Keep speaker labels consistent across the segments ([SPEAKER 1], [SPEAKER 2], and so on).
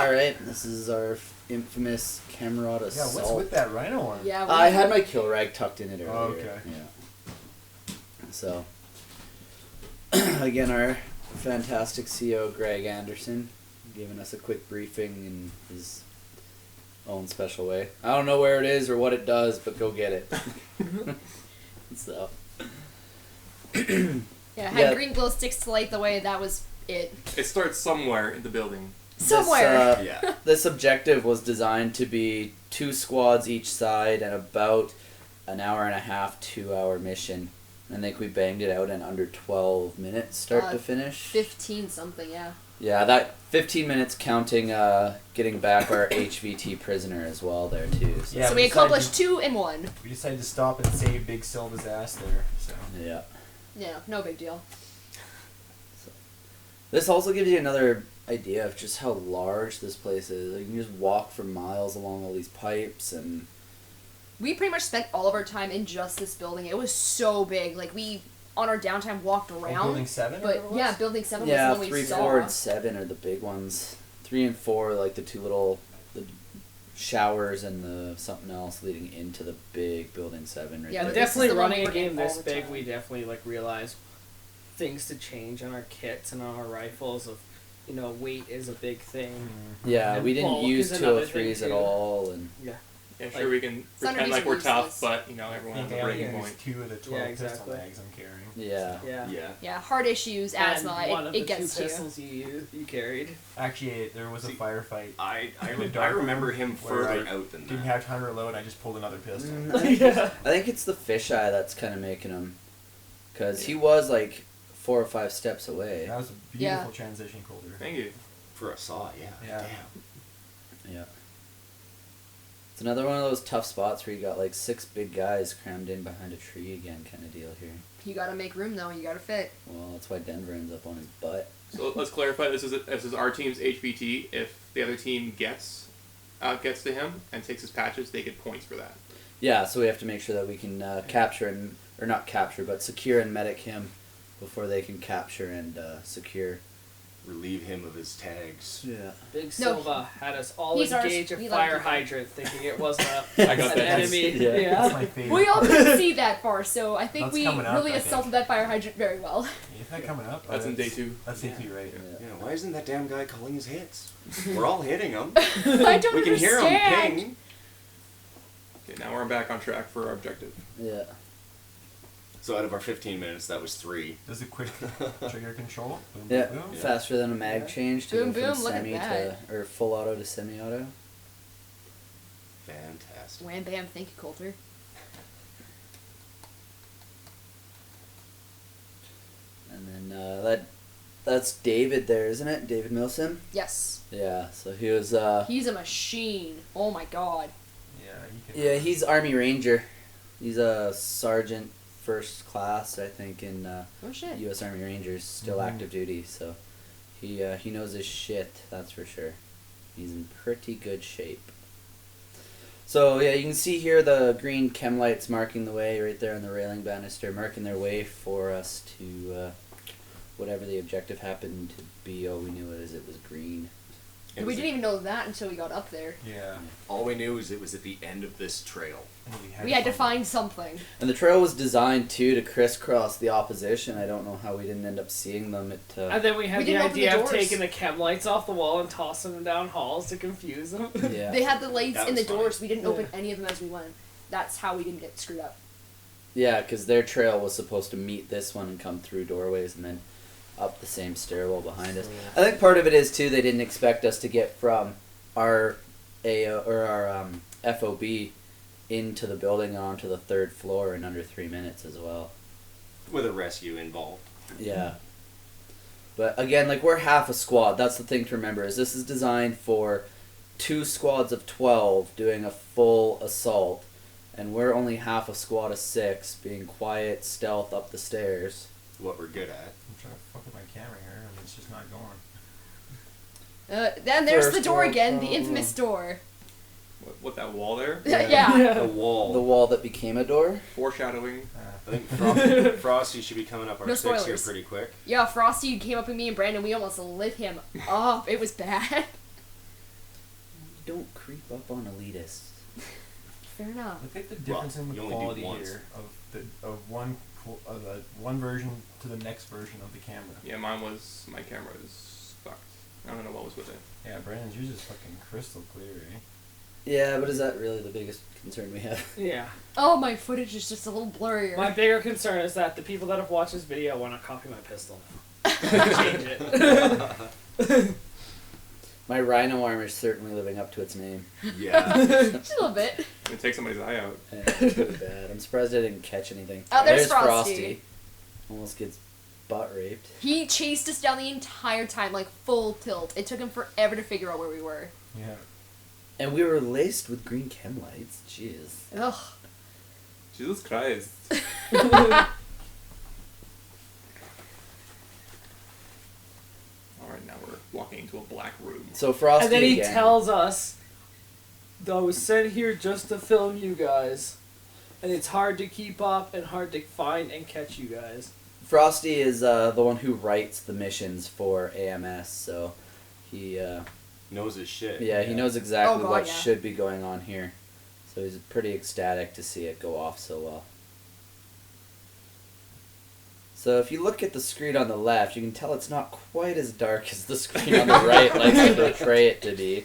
[SPEAKER 1] Alright, this is our infamous Camerata assault.
[SPEAKER 2] Yeah, what's with that rhino one?
[SPEAKER 3] Yeah,
[SPEAKER 1] I had my kill rag tucked in it earlier.
[SPEAKER 2] Oh, okay.
[SPEAKER 1] Yeah. So, again, our fantastic CEO, Greg Anderson, giving us a quick briefing in his own special way. I don't know where it is or what it does, but go get it. So.
[SPEAKER 3] Yeah, had green glow sticks to light the way. That was it.
[SPEAKER 4] It starts somewhere in the building.
[SPEAKER 3] Somewhere.
[SPEAKER 1] This objective was designed to be 2 squads each side and about an hour and a half, 2-hour mission. I think we banged it out in under 12 minutes, start to finish.
[SPEAKER 3] 15 something, yeah.
[SPEAKER 1] Yeah, that 15 minutes counting getting back our HVT prisoner as well there too. So,
[SPEAKER 3] So we accomplished 2 in 1.
[SPEAKER 2] We decided to stop and save Big Silva's ass there. So.
[SPEAKER 1] Yeah.
[SPEAKER 3] Yeah, no big deal.
[SPEAKER 1] This also gives you another idea of just how large this place is. Like, you can just walk for miles along all these pipes and...
[SPEAKER 3] We pretty much spent all of our time in just this building. It was so big. Like, we, on our downtime, walked around.
[SPEAKER 2] Building 7?
[SPEAKER 3] But, yeah, Building 7 was
[SPEAKER 1] yeah,
[SPEAKER 3] the one we
[SPEAKER 1] 3,
[SPEAKER 3] saw.
[SPEAKER 1] 4, and 7 are the big ones. 3 and 4 are like the 2 little the showers and the something else leading into the big Building 7 right
[SPEAKER 3] Yeah,
[SPEAKER 1] there.
[SPEAKER 3] but
[SPEAKER 5] Definitely
[SPEAKER 3] the one
[SPEAKER 5] running a
[SPEAKER 3] we're in
[SPEAKER 5] game
[SPEAKER 3] all
[SPEAKER 5] this
[SPEAKER 3] the
[SPEAKER 5] big,
[SPEAKER 3] time.
[SPEAKER 5] we definitely like realize things to change on our kits and on our rifles. Of weight is a big thing.
[SPEAKER 1] Yeah,
[SPEAKER 5] And
[SPEAKER 1] we didn't
[SPEAKER 5] bulk
[SPEAKER 1] use
[SPEAKER 5] is another thing,
[SPEAKER 1] 203s at
[SPEAKER 5] too.
[SPEAKER 1] all, and
[SPEAKER 4] Yeah,
[SPEAKER 5] Like,
[SPEAKER 4] sure, we can pretend like we're tough, but everyone has a breaking point.
[SPEAKER 2] 2 of the 12 pistol
[SPEAKER 5] exactly.
[SPEAKER 2] mags I'm carrying.
[SPEAKER 1] yeah.
[SPEAKER 5] Yeah.
[SPEAKER 3] Yeah, heart issues, asthma,
[SPEAKER 5] And one of
[SPEAKER 3] it
[SPEAKER 5] the
[SPEAKER 3] gets
[SPEAKER 5] 2
[SPEAKER 3] to you.
[SPEAKER 5] pistols you carried.
[SPEAKER 2] Actually, there was a firefight.
[SPEAKER 6] I
[SPEAKER 2] in the dark
[SPEAKER 6] remember him
[SPEAKER 2] where
[SPEAKER 6] further
[SPEAKER 2] I
[SPEAKER 6] out than
[SPEAKER 2] didn't
[SPEAKER 6] that.
[SPEAKER 2] have time to reload. I just pulled another pistol.
[SPEAKER 1] I think it's the fisheye that's kind of making him, because he was like 4 or 5 steps away.
[SPEAKER 2] That was a beautiful transition, Calder.
[SPEAKER 4] Thank you.
[SPEAKER 6] For a saw, yeah.
[SPEAKER 2] Yeah.
[SPEAKER 6] Damn.
[SPEAKER 1] Yeah. It's another one of those tough spots where you got like 6 big guys crammed in behind a tree again kind of deal here.
[SPEAKER 3] You gotta make room, though. You gotta fit.
[SPEAKER 1] Well, that's why Denver ends up on his butt.
[SPEAKER 4] So let's clarify. This is our team's HVT. If the other team gets to him and takes his patches, they get points for that.
[SPEAKER 1] Yeah, so we have to make sure that we can capture and, or not capture, but secure and medic him before they can capture and secure.
[SPEAKER 6] Relieve him of his tags.
[SPEAKER 1] Yeah.
[SPEAKER 5] Big Silva had us all
[SPEAKER 3] he's ours.
[SPEAKER 5] engage a
[SPEAKER 3] We
[SPEAKER 5] fire
[SPEAKER 3] like him.
[SPEAKER 5] hydrant, thinking it was
[SPEAKER 4] I got
[SPEAKER 5] an
[SPEAKER 4] that.
[SPEAKER 5] enemy.
[SPEAKER 1] Yeah.
[SPEAKER 2] That's my favorite.
[SPEAKER 3] We all couldn't see that far, so I think
[SPEAKER 2] That's
[SPEAKER 3] we
[SPEAKER 2] coming up,
[SPEAKER 3] really
[SPEAKER 2] I think.
[SPEAKER 3] assaulted that fire hydrant very well.
[SPEAKER 2] Is that coming up?
[SPEAKER 4] That's in day 2.
[SPEAKER 2] That seems to be right.
[SPEAKER 6] Yeah, why isn't that damn guy calling his hits? We're all hitting him.
[SPEAKER 3] I don't
[SPEAKER 6] We can hear him
[SPEAKER 3] understand.
[SPEAKER 6] ping.
[SPEAKER 4] Okay, now we're back on track for our objective.
[SPEAKER 1] Yeah.
[SPEAKER 6] So out of our 15 minutes, that was 3.
[SPEAKER 2] Does it quick trigger control? Boom,
[SPEAKER 1] Yeah,
[SPEAKER 2] boom, boom.
[SPEAKER 1] faster than a mag change to
[SPEAKER 3] Boom,
[SPEAKER 1] go from
[SPEAKER 3] boom, look at
[SPEAKER 1] semi
[SPEAKER 3] that.
[SPEAKER 1] to, or full auto to semi-auto.
[SPEAKER 6] Fantastic.
[SPEAKER 3] Wham bam, thank you, Coulter.
[SPEAKER 1] And then that's David there, isn't it? David Milsom?
[SPEAKER 3] Yes.
[SPEAKER 1] Yeah, so he was,
[SPEAKER 3] He's a machine. Oh my god.
[SPEAKER 2] Yeah, you can.
[SPEAKER 1] yeah, he's Army Ranger. He's a sergeant first class, I think, in
[SPEAKER 3] Oh shit.
[SPEAKER 1] U.S. Army Rangers, still active duty, so he knows his shit, that's for sure. He's in pretty good shape. So, yeah, you can see here the green chem lights marking the way right there on the railing banister, marking their way for us to whatever the objective happened to be. Oh, we knew it was green.
[SPEAKER 3] We didn't even know that until we got up there.
[SPEAKER 2] Yeah.
[SPEAKER 6] All we knew is it was at the end of this trail.
[SPEAKER 2] And
[SPEAKER 3] We had to find something.
[SPEAKER 1] And the trail was designed, too, to crisscross the opposition. I don't know how we didn't end up seeing them.
[SPEAKER 5] And then we had
[SPEAKER 3] We
[SPEAKER 5] the
[SPEAKER 3] didn't open the
[SPEAKER 5] idea of
[SPEAKER 3] doors.
[SPEAKER 5] taking the chem lights off the wall and tossing them down halls to confuse them.
[SPEAKER 1] Yeah.
[SPEAKER 3] They had the lights
[SPEAKER 6] That
[SPEAKER 3] in the
[SPEAKER 6] was fine.
[SPEAKER 3] doors. We didn't open any of them as we went. That's how we didn't get screwed up.
[SPEAKER 1] Yeah, because their trail was supposed to meet this one and come through doorways and then up the same stairwell behind us. I think part of it is, too, they didn't expect us to get from our FOB into the building and onto the 3rd floor in under 3 minutes as well.
[SPEAKER 6] With a rescue involved.
[SPEAKER 1] Yeah. But again, like, we're half a squad. That's the thing to remember, is this is designed for 2 squads of 12 doing a full assault, and we're only half a squad of 6 being quiet stealth up the stairs.
[SPEAKER 6] What we're good at.
[SPEAKER 2] I'm trying to fuck with my camera here, and it's just not going.
[SPEAKER 3] Then there's the
[SPEAKER 1] First
[SPEAKER 3] door
[SPEAKER 1] world
[SPEAKER 3] again, the
[SPEAKER 1] problem.
[SPEAKER 3] infamous door.
[SPEAKER 4] What that wall there?
[SPEAKER 3] Yeah.
[SPEAKER 6] The wall.
[SPEAKER 1] The wall that became a door?
[SPEAKER 4] Foreshadowing.
[SPEAKER 6] I think Frosty should be coming up our
[SPEAKER 3] No
[SPEAKER 6] 6 here
[SPEAKER 3] spoilers.
[SPEAKER 6] pretty quick.
[SPEAKER 3] Yeah, Frosty came up with me and Brandon. We almost lit him up. It was bad.
[SPEAKER 1] don't creep up on elitists.
[SPEAKER 3] Fair enough.
[SPEAKER 2] Look at the difference in the
[SPEAKER 6] you only do
[SPEAKER 2] quality
[SPEAKER 6] once.
[SPEAKER 2] here of one version to the next version of the camera.
[SPEAKER 4] Yeah, my camera was fucked. I don't know what was with it.
[SPEAKER 2] Yeah, Brandon's yours is fucking crystal clear, eh?
[SPEAKER 1] Yeah, but is that really the biggest concern we have?
[SPEAKER 5] Yeah.
[SPEAKER 3] Oh, my footage is just a little blurrier.
[SPEAKER 5] My bigger concern is that the people that have watched this video want to copy my pistol now. Change it.
[SPEAKER 1] My rhino armor is certainly living up to its name.
[SPEAKER 6] Yeah.
[SPEAKER 3] Just a little bit.
[SPEAKER 4] It takes somebody's eye out.
[SPEAKER 1] Yeah, it's pretty bad. I'm surprised I didn't catch anything.
[SPEAKER 3] Oh, there's Frosty.
[SPEAKER 1] Almost gets butt raped.
[SPEAKER 3] He chased us down the entire time, like full tilt. It took him forever to figure out where we were.
[SPEAKER 2] Yeah.
[SPEAKER 1] And we were laced with green chem lights. Jeez.
[SPEAKER 3] Ugh.
[SPEAKER 4] Jesus Christ. Alright, now we're walking into a black room.
[SPEAKER 1] So Frosty
[SPEAKER 5] And then he
[SPEAKER 1] again.
[SPEAKER 5] tells us, I was sent here just to film you guys. And it's hard to keep up and hard to find and catch you guys.
[SPEAKER 1] Frosty is the one who writes the missions for AMS, so he
[SPEAKER 6] Knows his shit.
[SPEAKER 1] he knows exactly
[SPEAKER 3] Oh, God,
[SPEAKER 1] what
[SPEAKER 3] yeah.
[SPEAKER 1] should be going on here. So he's pretty ecstatic to see it go off so well. So if you look at the screen on the left, you can tell it's not quite as dark as the screen on the right likes to portray it to be.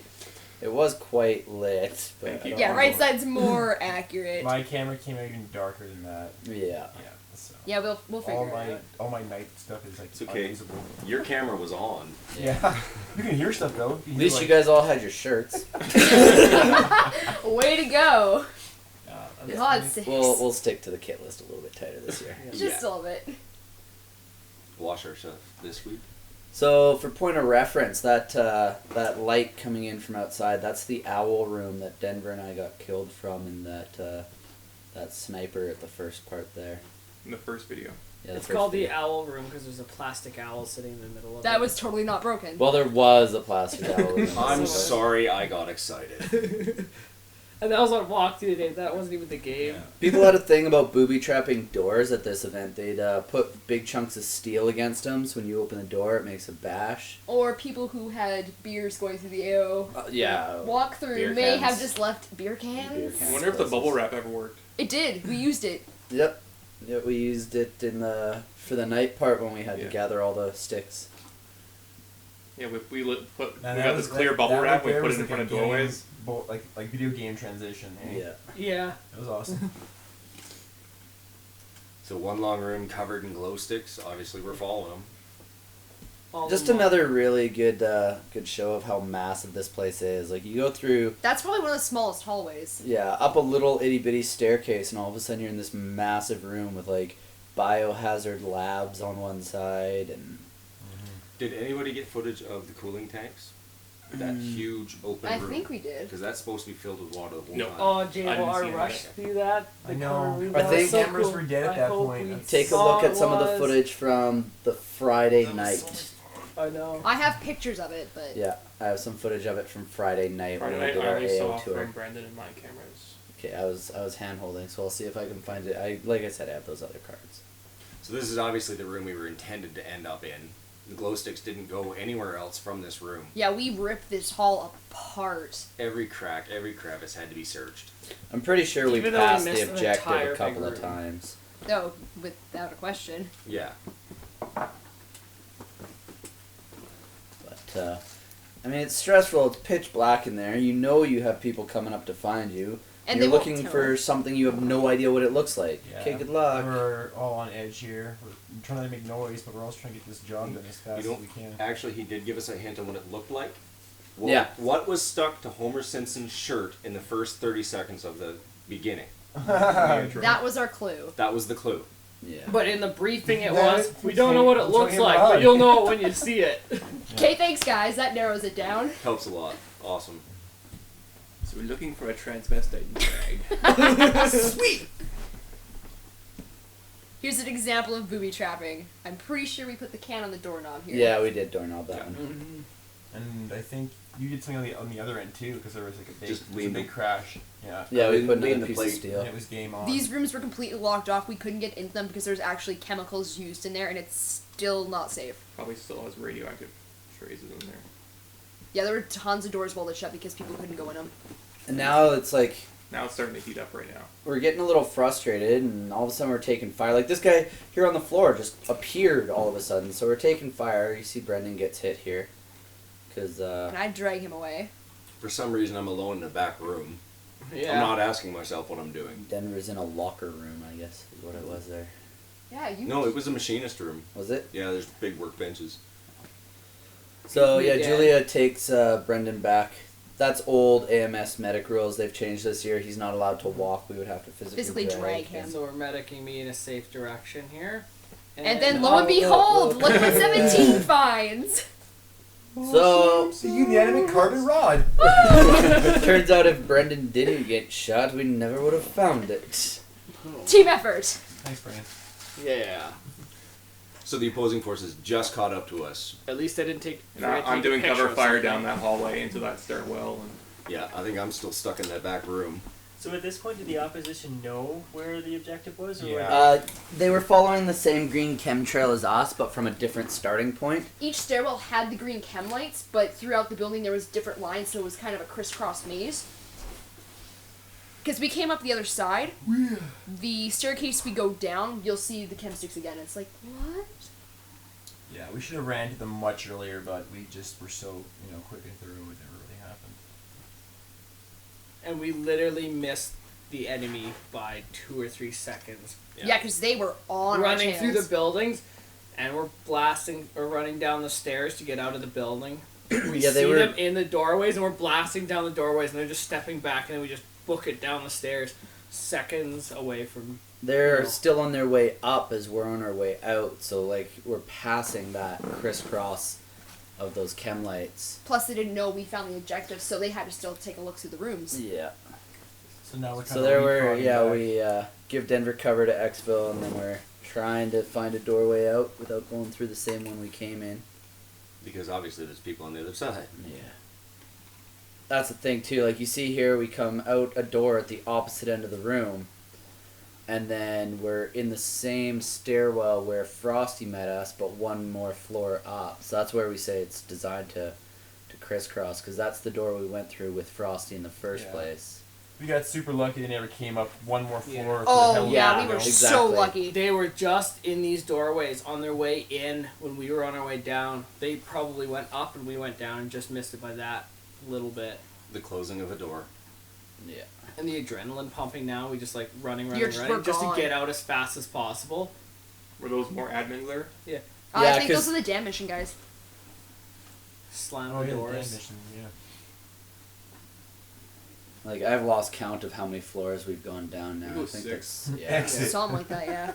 [SPEAKER 1] It was quite lit, but
[SPEAKER 4] Thank
[SPEAKER 1] I
[SPEAKER 4] you.
[SPEAKER 1] don't
[SPEAKER 3] Yeah,
[SPEAKER 1] know.
[SPEAKER 3] right side's more accurate.
[SPEAKER 2] My camera came out even darker than that.
[SPEAKER 1] Yeah.
[SPEAKER 2] Yeah. So
[SPEAKER 3] Yeah, we'll figure
[SPEAKER 2] all
[SPEAKER 3] it
[SPEAKER 2] my
[SPEAKER 3] out.
[SPEAKER 2] all my night stuff is like
[SPEAKER 6] It's okay.
[SPEAKER 2] unusable.
[SPEAKER 6] Your camera was on.
[SPEAKER 2] Yeah. You can hear stuff though.
[SPEAKER 1] At least you guys all had your shirts.
[SPEAKER 3] Way to go. God
[SPEAKER 2] That's
[SPEAKER 3] sakes.
[SPEAKER 1] We'll stick to the kit list a little bit tighter this year.
[SPEAKER 3] Just a little bit.
[SPEAKER 6] Wash our stuff this week.
[SPEAKER 1] So for point of reference, that light coming in from outside, that's the owl room that Denver and I got killed from in that sniper at the first part there.
[SPEAKER 4] In the first video.
[SPEAKER 1] Yeah,
[SPEAKER 5] It's
[SPEAKER 1] first
[SPEAKER 5] called the
[SPEAKER 1] video.
[SPEAKER 5] owl room because there's a plastic owl sitting in the middle of it.
[SPEAKER 3] That was totally not broken.
[SPEAKER 1] Well, there was a plastic owl room.
[SPEAKER 6] I'm sorry I got excited.
[SPEAKER 5] And that was on walk the other day. That wasn't even the game.
[SPEAKER 6] Yeah.
[SPEAKER 1] People had a thing about booby trapping doors at this event. They'd put big chunks of steel against them, so when you open the door, it makes a bash.
[SPEAKER 3] Or people who had beers going through the AO
[SPEAKER 1] Yeah.
[SPEAKER 3] walk-through
[SPEAKER 1] Beer
[SPEAKER 3] may
[SPEAKER 1] cans.
[SPEAKER 3] have just left beer cans.
[SPEAKER 1] Beer
[SPEAKER 4] I
[SPEAKER 1] cans.
[SPEAKER 4] wonder if the bubble wrap ever worked.
[SPEAKER 3] It did. We used it.
[SPEAKER 1] Yep. Yeah, we used it for the night part when we had to
[SPEAKER 4] Yeah.
[SPEAKER 1] gather all the sticks.
[SPEAKER 4] Yeah, we got
[SPEAKER 2] that
[SPEAKER 4] this
[SPEAKER 2] was-
[SPEAKER 4] clear
[SPEAKER 2] that-
[SPEAKER 4] bubble
[SPEAKER 2] that
[SPEAKER 4] wrap.
[SPEAKER 2] right
[SPEAKER 4] We
[SPEAKER 2] there
[SPEAKER 4] put
[SPEAKER 2] was
[SPEAKER 4] it in
[SPEAKER 2] like
[SPEAKER 4] front
[SPEAKER 2] a
[SPEAKER 4] of doorways.
[SPEAKER 2] like video game transition. Eh?
[SPEAKER 1] Yeah.
[SPEAKER 5] Yeah.
[SPEAKER 2] It was awesome.
[SPEAKER 6] So one long room covered in glow sticks. Obviously, we're following them.
[SPEAKER 5] All
[SPEAKER 1] Just
[SPEAKER 5] of them.
[SPEAKER 1] another really good show of how massive this place is. Like, you go through,
[SPEAKER 3] That's probably one of the smallest hallways.
[SPEAKER 1] up a little itty bitty staircase, and all of a sudden you're in this massive room with like biohazard labs on one side, and
[SPEAKER 6] Did anybody get footage of the cooling tanks? That huge open
[SPEAKER 3] I
[SPEAKER 6] room.
[SPEAKER 3] think we did.
[SPEAKER 6] Because that's supposed to be filled with water the whole
[SPEAKER 4] No.
[SPEAKER 6] time.
[SPEAKER 5] Oh,
[SPEAKER 4] I didn't see
[SPEAKER 5] JLR
[SPEAKER 4] any of
[SPEAKER 5] rushed
[SPEAKER 4] that.
[SPEAKER 5] through that.
[SPEAKER 2] I
[SPEAKER 5] The
[SPEAKER 2] know.
[SPEAKER 5] cover room,
[SPEAKER 1] I
[SPEAKER 5] that
[SPEAKER 1] think
[SPEAKER 5] was so
[SPEAKER 2] cameras
[SPEAKER 5] cool.
[SPEAKER 2] were dead at
[SPEAKER 5] I
[SPEAKER 2] that
[SPEAKER 5] hope
[SPEAKER 2] point.
[SPEAKER 5] we
[SPEAKER 1] take a
[SPEAKER 5] saw
[SPEAKER 1] look at
[SPEAKER 5] it
[SPEAKER 1] some of the
[SPEAKER 5] was.
[SPEAKER 1] footage from the Friday night.
[SPEAKER 5] I know.
[SPEAKER 3] I have pictures of it, but
[SPEAKER 1] Yeah, I have some footage of it from Friday night
[SPEAKER 4] Friday
[SPEAKER 1] when we
[SPEAKER 4] night,
[SPEAKER 1] did
[SPEAKER 4] I
[SPEAKER 1] our
[SPEAKER 4] already
[SPEAKER 1] AO
[SPEAKER 4] saw
[SPEAKER 1] tour.
[SPEAKER 4] from Brandon and my cameras.
[SPEAKER 1] Okay, I was hand holding, so I'll see if I can find it. Like I said, I have those other cards.
[SPEAKER 6] So this is obviously the room we were intended to end up in. The glow sticks didn't go anywhere else from this room.
[SPEAKER 3] yeah, we ripped this hall apart.
[SPEAKER 6] Every crack, every crevice had to be searched.
[SPEAKER 1] I'm pretty sure we
[SPEAKER 5] Even though we
[SPEAKER 1] passed
[SPEAKER 5] missed
[SPEAKER 1] the
[SPEAKER 5] an
[SPEAKER 1] objective
[SPEAKER 5] entire
[SPEAKER 1] a couple
[SPEAKER 5] big
[SPEAKER 1] of
[SPEAKER 5] room.
[SPEAKER 1] times.
[SPEAKER 3] No, without a question.
[SPEAKER 6] Yeah.
[SPEAKER 1] But, I mean, it's stressful. It's pitch black in there. You know you have people coming up to find you.
[SPEAKER 3] And
[SPEAKER 1] you're
[SPEAKER 3] they won't
[SPEAKER 1] looking
[SPEAKER 3] tell
[SPEAKER 1] for
[SPEAKER 3] us.
[SPEAKER 1] something you have no idea what it looks like.
[SPEAKER 2] Yeah.
[SPEAKER 1] Okay, good luck.
[SPEAKER 2] We're all on edge here. We're trying to make noise, but we're also trying to get this job done as fast
[SPEAKER 6] You
[SPEAKER 2] as
[SPEAKER 6] know,
[SPEAKER 2] we can.
[SPEAKER 6] actually, he did give us a hint on what it looked like. What,
[SPEAKER 1] Yeah.
[SPEAKER 6] What was stuck to Homer Simpson's shirt in the first 30 seconds of the beginning?
[SPEAKER 3] That was our clue.
[SPEAKER 6] That was the clue.
[SPEAKER 1] Yeah.
[SPEAKER 5] But in the briefing it
[SPEAKER 2] Yeah,
[SPEAKER 5] was,
[SPEAKER 2] it's
[SPEAKER 5] we don't know what it
[SPEAKER 2] it's
[SPEAKER 5] looks
[SPEAKER 2] like a
[SPEAKER 5] like,
[SPEAKER 2] bug.
[SPEAKER 5] but you'll know it when you see it.
[SPEAKER 3] Okay, thanks guys. That narrows it down.
[SPEAKER 6] Helps a lot. Awesome.
[SPEAKER 4] So we're looking for a transvestite drag.
[SPEAKER 3] Sweet. Here's an example of booby trapping. I'm pretty sure we put the can on the doorknob here.
[SPEAKER 1] Yeah, we did doorknob that
[SPEAKER 6] Yeah.
[SPEAKER 1] one.
[SPEAKER 2] And I think you did something on the other end too, because there was like a big,
[SPEAKER 6] Just
[SPEAKER 2] it was a
[SPEAKER 6] lean
[SPEAKER 2] big
[SPEAKER 6] the-
[SPEAKER 2] crash. Yeah.
[SPEAKER 1] Yeah, we
[SPEAKER 6] lean-
[SPEAKER 1] put
[SPEAKER 6] lean
[SPEAKER 1] another
[SPEAKER 6] the
[SPEAKER 1] piece of
[SPEAKER 6] plate.
[SPEAKER 1] steel.
[SPEAKER 2] And it was game on.
[SPEAKER 3] These rooms were completely locked off. We couldn't get into them because there's actually chemicals used in there, and it's still not safe.
[SPEAKER 4] Probably still has radioactive traces in there.
[SPEAKER 3] Yeah, there were tons of doors welded shut because people couldn't go in them.
[SPEAKER 1] And now it's like
[SPEAKER 4] Now it's starting to heat up right now.
[SPEAKER 1] we're getting a little frustrated, and all of a sudden we're taking fire. Like this guy here on the floor just appeared all of a sudden, so we're taking fire. You see Brendan gets hit here, because
[SPEAKER 3] And I drag him away.
[SPEAKER 6] For some reason, I'm alone in the back room.
[SPEAKER 5] Yeah.
[SPEAKER 6] I'm not asking myself what I'm doing.
[SPEAKER 1] Denver's in a locker room, I guess is what it was there.
[SPEAKER 3] Yeah, you.
[SPEAKER 6] No, it was a machinist room.
[SPEAKER 1] Was it?
[SPEAKER 6] Yeah, there's big workbenches.
[SPEAKER 1] So yeah,
[SPEAKER 5] Yeah.
[SPEAKER 1] Julia takes Brendan back. That's old AMS medic rules. They've changed this year. He's not allowed to walk. We would have to physically
[SPEAKER 3] Drag him.
[SPEAKER 5] So we're medicing me in a safe direction here.
[SPEAKER 3] And then lo and behold, look what 17 finds.
[SPEAKER 1] So
[SPEAKER 2] So you the enemy carbon rod.
[SPEAKER 1] turns out if Brendan didn't get shot, we never would have found it.
[SPEAKER 3] Team effort.
[SPEAKER 2] Thanks, Brian.
[SPEAKER 5] Yeah.
[SPEAKER 6] So the opposing forces just caught up to us.
[SPEAKER 5] At least I didn't take.
[SPEAKER 4] And I'm doing cover fire down that hallway into that stairwell. And
[SPEAKER 6] Yeah, I think I'm still stuck in that back room.
[SPEAKER 7] So at this point, did the opposition know where the objective was? Or
[SPEAKER 2] Yeah.
[SPEAKER 1] They were following the same green chemtrail as us, but from a different starting point.
[SPEAKER 3] Each stairwell had the green chem lights, but throughout the building there was different lines, so it was kind of a crisscross maze. Because we came up the other side, the staircase we go down, you'll see the chem sticks again. It's like, what?
[SPEAKER 2] Yeah, we should have ran to them much earlier, but we just were so, quick and thorough, it never really happened.
[SPEAKER 5] And we literally missed the enemy by 2 or 3 seconds.
[SPEAKER 3] Yeah, because they were on
[SPEAKER 5] Running
[SPEAKER 3] our
[SPEAKER 5] through the
[SPEAKER 3] tails.
[SPEAKER 5] buildings, and we're blasting or running down the stairs to get out of the building. We
[SPEAKER 1] Yeah, they
[SPEAKER 5] see
[SPEAKER 1] were-
[SPEAKER 5] them in the doorways, and we're blasting down the doorways, and they're just stepping back, and then we just book it down the stairs, seconds away from.
[SPEAKER 1] They're
[SPEAKER 5] No.
[SPEAKER 1] still on their way up as we're on our way out, so like we're passing that crisscross of those chem lights.
[SPEAKER 3] Plus, they didn't know we found the objective, so they had to still take a look through the rooms.
[SPEAKER 1] Yeah.
[SPEAKER 2] So now we're kind
[SPEAKER 1] So
[SPEAKER 2] of
[SPEAKER 1] there were,
[SPEAKER 2] leapfrogging back.
[SPEAKER 1] we give Denver cover to Exville, and then we're trying to find a doorway out without going through the same one we came in.
[SPEAKER 6] Because obviously there's people on the other side.
[SPEAKER 1] Yeah. That's the thing too. Like you see here, we come out a door at the opposite end of the room, and then we're in the same stairwell where Frosty met us, but one more floor up. So that's where we say it's designed to crisscross, because that's the door we went through with Frosty in the first
[SPEAKER 2] Yeah.
[SPEAKER 1] place.
[SPEAKER 2] We got super lucky they never came up one more floor.
[SPEAKER 5] Yeah.
[SPEAKER 2] for the
[SPEAKER 3] Oh,
[SPEAKER 2] hell
[SPEAKER 3] yeah,
[SPEAKER 2] of
[SPEAKER 3] we
[SPEAKER 2] it,
[SPEAKER 3] were
[SPEAKER 2] you know?
[SPEAKER 3] so
[SPEAKER 1] Exactly.
[SPEAKER 3] lucky.
[SPEAKER 5] They were just in these doorways on their way in when we were on our way down. They probably went up and we went down and just missed it by that little bit.
[SPEAKER 6] The closing of a door.
[SPEAKER 1] Yeah.
[SPEAKER 5] And the adrenaline pumping now, we just like running,
[SPEAKER 3] We're
[SPEAKER 5] just
[SPEAKER 3] gone.
[SPEAKER 5] to get out as fast as possible.
[SPEAKER 4] were those more admins there?
[SPEAKER 5] Yeah.
[SPEAKER 3] I
[SPEAKER 1] Yeah,
[SPEAKER 3] think
[SPEAKER 1] 'cause-
[SPEAKER 3] those are the damn mission guys.
[SPEAKER 5] Slam
[SPEAKER 2] Oh,
[SPEAKER 5] the
[SPEAKER 2] yeah, the
[SPEAKER 5] doors.
[SPEAKER 2] damn mission, yeah.
[SPEAKER 1] Like I've lost count of how many floors we've gone down now.
[SPEAKER 4] It
[SPEAKER 1] I
[SPEAKER 4] was
[SPEAKER 1] think
[SPEAKER 4] 6.
[SPEAKER 1] that's yeah.
[SPEAKER 2] Exit.
[SPEAKER 3] Something like that, yeah.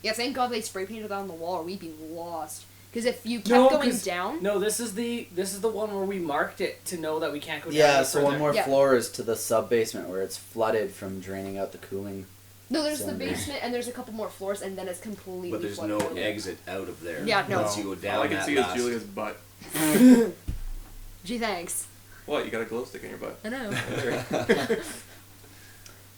[SPEAKER 3] Yeah, thank God they spray painted that on the wall, or we'd be lost. Because if you kept
[SPEAKER 5] No,
[SPEAKER 3] going
[SPEAKER 5] 'cause-
[SPEAKER 3] down,
[SPEAKER 5] No, this is the one where we marked it to know that we can't go down.
[SPEAKER 1] Yeah,
[SPEAKER 5] any
[SPEAKER 1] so one
[SPEAKER 5] further.
[SPEAKER 1] more
[SPEAKER 3] Yeah.
[SPEAKER 1] floor is to the sub basement where it's flooded from draining out the cooling.
[SPEAKER 3] no, there's the
[SPEAKER 1] Cylinder.
[SPEAKER 3] basement and there's a couple more floors, and then it's completely.
[SPEAKER 6] But there's
[SPEAKER 3] flooded
[SPEAKER 6] no
[SPEAKER 3] out.
[SPEAKER 6] exit out of there.
[SPEAKER 3] Yeah, no.
[SPEAKER 6] Once you go down
[SPEAKER 4] All I can
[SPEAKER 6] that
[SPEAKER 4] see
[SPEAKER 6] last...
[SPEAKER 4] is Julia's butt.
[SPEAKER 3] Gee, thanks.
[SPEAKER 4] What? You got a glow stick in your butt?
[SPEAKER 3] I know.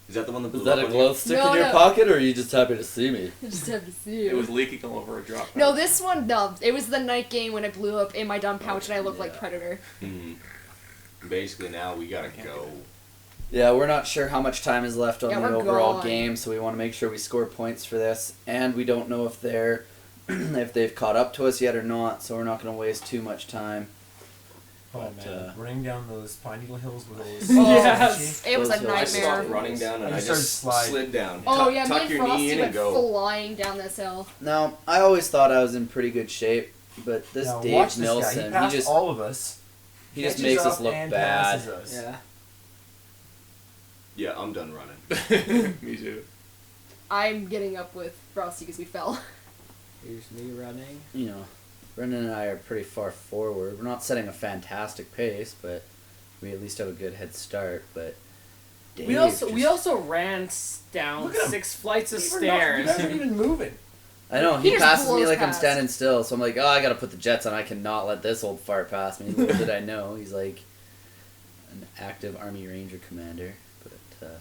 [SPEAKER 6] Is that the one that blew
[SPEAKER 1] Is that
[SPEAKER 6] up
[SPEAKER 1] a
[SPEAKER 6] on
[SPEAKER 1] glow
[SPEAKER 6] you?
[SPEAKER 1] stick
[SPEAKER 3] No,
[SPEAKER 1] in your
[SPEAKER 3] no.
[SPEAKER 1] pocket, or are you just happy to see me?
[SPEAKER 3] I just have to see
[SPEAKER 4] It
[SPEAKER 3] you.
[SPEAKER 4] was leaking all over a drop.
[SPEAKER 3] No, this one, no. It was the night game when it blew up in my dumb pouch and I looked like
[SPEAKER 1] Yeah.
[SPEAKER 3] Predator.
[SPEAKER 6] Mhm. Basically now we gotta go.
[SPEAKER 1] Yeah, we're not sure how much time is left on
[SPEAKER 3] Yeah,
[SPEAKER 1] the
[SPEAKER 3] we're
[SPEAKER 1] overall
[SPEAKER 3] gone.
[SPEAKER 1] game, so we want to make sure we score points for this, and we don't know if they're if they've caught up to us yet or not, so we're not going to waste too much time.
[SPEAKER 2] Oh
[SPEAKER 1] But,
[SPEAKER 2] man, running down those Pine Needle Hills with those.
[SPEAKER 5] Yes.
[SPEAKER 3] It was a
[SPEAKER 1] Those hills.
[SPEAKER 6] I
[SPEAKER 1] Nightmare.
[SPEAKER 6] stopped running down and
[SPEAKER 2] I
[SPEAKER 6] I
[SPEAKER 2] just
[SPEAKER 6] just
[SPEAKER 2] started sliding.
[SPEAKER 6] slid down.
[SPEAKER 3] Oh
[SPEAKER 6] Tuck-
[SPEAKER 3] yeah,
[SPEAKER 6] tuck
[SPEAKER 3] me and
[SPEAKER 6] your knee
[SPEAKER 3] Frosty
[SPEAKER 6] in
[SPEAKER 3] went
[SPEAKER 6] and go.
[SPEAKER 3] flying down this hill.
[SPEAKER 1] Now, I always thought I was in pretty good shape, but this
[SPEAKER 2] Now,
[SPEAKER 1] Dave
[SPEAKER 2] watch this
[SPEAKER 1] Nilsson,
[SPEAKER 2] guy. He passed
[SPEAKER 1] just
[SPEAKER 2] all of us.
[SPEAKER 1] he just
[SPEAKER 2] catches
[SPEAKER 1] makes us
[SPEAKER 2] up
[SPEAKER 1] look
[SPEAKER 2] and
[SPEAKER 1] bad.
[SPEAKER 2] passes us.
[SPEAKER 5] Yeah.
[SPEAKER 6] Yeah, I'm done running.
[SPEAKER 4] Me too.
[SPEAKER 3] I'm getting up with Frosty because we fell.
[SPEAKER 5] Here's me running.
[SPEAKER 1] You know, Brendan and I are pretty far forward. We're not setting a fantastic pace, but we at least have a good head start. But Dave
[SPEAKER 5] We also
[SPEAKER 1] just-
[SPEAKER 5] ran down
[SPEAKER 2] Look at him.
[SPEAKER 5] 6 flights of
[SPEAKER 2] You were not- You
[SPEAKER 5] stairs.
[SPEAKER 2] guys aren't even moving.
[SPEAKER 1] I know,
[SPEAKER 3] He
[SPEAKER 1] he
[SPEAKER 3] just
[SPEAKER 1] passes me
[SPEAKER 3] blows
[SPEAKER 1] like I'm
[SPEAKER 3] past.
[SPEAKER 1] standing still, so I'm like, oh, I gotta put the jets on, I cannot let this old fart pass me. Little did I know, he's like an active Army Ranger commander. But,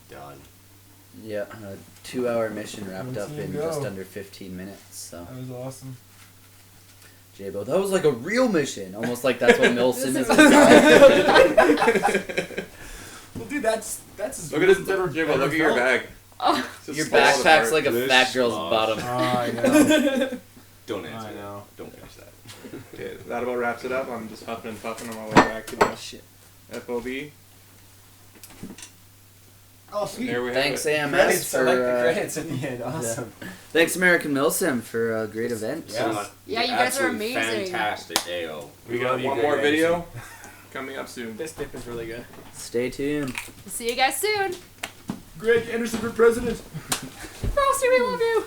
[SPEAKER 6] Done.
[SPEAKER 1] yeah, a 2-hour mission wrapped
[SPEAKER 2] One
[SPEAKER 1] up
[SPEAKER 2] team
[SPEAKER 1] in
[SPEAKER 2] go.
[SPEAKER 1] just under 15 minutes, so.
[SPEAKER 2] That was awesome.
[SPEAKER 1] J-Bo, that was like a real mission. Almost like that's what Milsim is.
[SPEAKER 2] Well, dude, that's
[SPEAKER 4] Look at this, J-Bo, look at your bag.
[SPEAKER 3] Oh.
[SPEAKER 4] It's
[SPEAKER 1] Your
[SPEAKER 4] just falling
[SPEAKER 1] backpack's
[SPEAKER 4] apart.
[SPEAKER 1] like a
[SPEAKER 6] This
[SPEAKER 1] fat girl's
[SPEAKER 6] small.
[SPEAKER 1] bottom.
[SPEAKER 2] I know.
[SPEAKER 6] Don't answer
[SPEAKER 2] I know.
[SPEAKER 6] that. Don't finish that.
[SPEAKER 4] Okay, that about wraps it up. I'm just huffing and puffing on my way back to the
[SPEAKER 5] Shit.
[SPEAKER 4] FOB.
[SPEAKER 2] Oh, sweet.
[SPEAKER 4] There we
[SPEAKER 1] Thanks,
[SPEAKER 4] have it.
[SPEAKER 1] AMS,
[SPEAKER 2] Credits. I like the
[SPEAKER 1] for.
[SPEAKER 2] credits at the end. Awesome.
[SPEAKER 1] Thanks, American Milsim, for a great event.
[SPEAKER 2] Yeah.
[SPEAKER 3] Yeah, you guys are
[SPEAKER 6] Absolutely
[SPEAKER 3] amazing.
[SPEAKER 6] Fantastic, AO.
[SPEAKER 4] We got one more video coming up soon.
[SPEAKER 5] This dip is really good.
[SPEAKER 1] Stay tuned.
[SPEAKER 3] See you guys soon.
[SPEAKER 2] Greg Anderson for president.
[SPEAKER 3] Frosty, we love you.